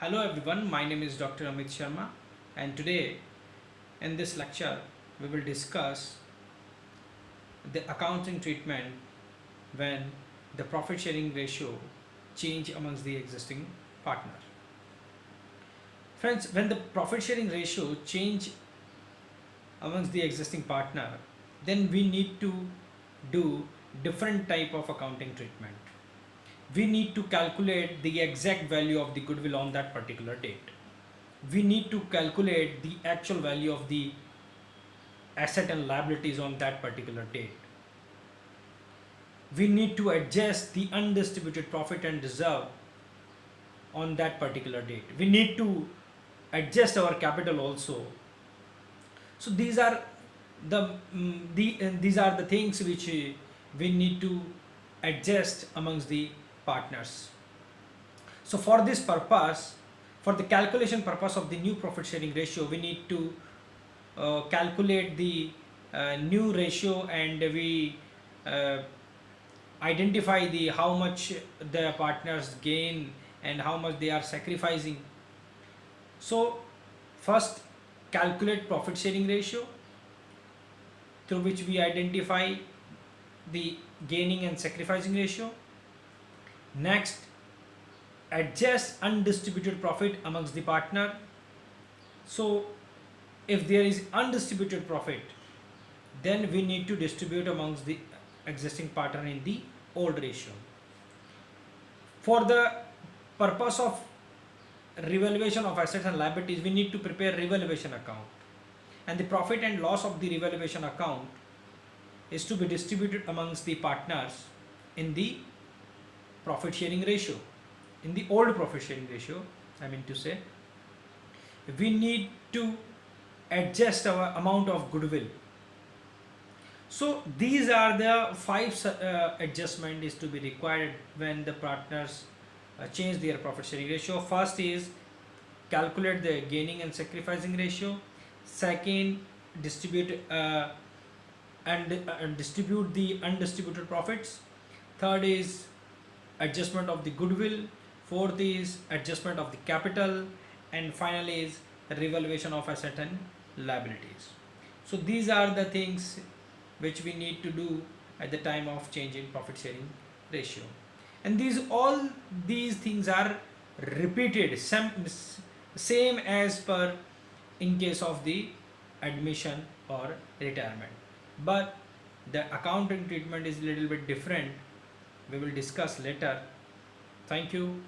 Hello everyone, my name is Dr. Amit Sharma, and today in this lecture we will discuss the accounting treatment when the profit sharing ratio change amongst the existing partner. Friends, when the profit sharing ratio change amongst the existing partner, then we need to do different type of accounting treatment. We need to calculate the exact value of the goodwill on that particular date. We need to calculate the actual value of the asset and liabilities on that particular date. We need to adjust the undistributed profit and reserve on that particular date. We need to adjust our capital also. So these are these are the things which we need to adjust amongst the partners. So for this purpose, for the calculation purpose of the new profit sharing ratio, we need to calculate the new ratio, and we identify the how much the partners gain and how much they are sacrificing. So first calculate profit sharing ratio, through which we identify the gaining and sacrificing ratio. Next, adjust undistributed profit amongst the partner. So if there is undistributed profit, then we need to distribute amongst the existing partner in the old ratio. For the purpose of revaluation of assets and liabilities, we need to prepare revaluation account, and the profit and loss of the revaluation account is to be distributed amongst the partners in the profit sharing ratio. In the old profit sharing ratio, I mean to say, we need to adjust our amount of goodwill. So these are the five adjustment is to be required when the partners change their profit sharing ratio. First is calculate the gaining and sacrificing ratio. Second, distribute distribute the undistributed profits. Third is adjustment of the goodwill. Fourth is adjustment of the capital, and finally is revaluation of asset and liabilities. So these are the things which we need to do at the time of changing profit sharing ratio, and all these things are repeated same as per in case of the admission or retirement, but the accounting treatment is a little bit different. We will discuss later. Thank you.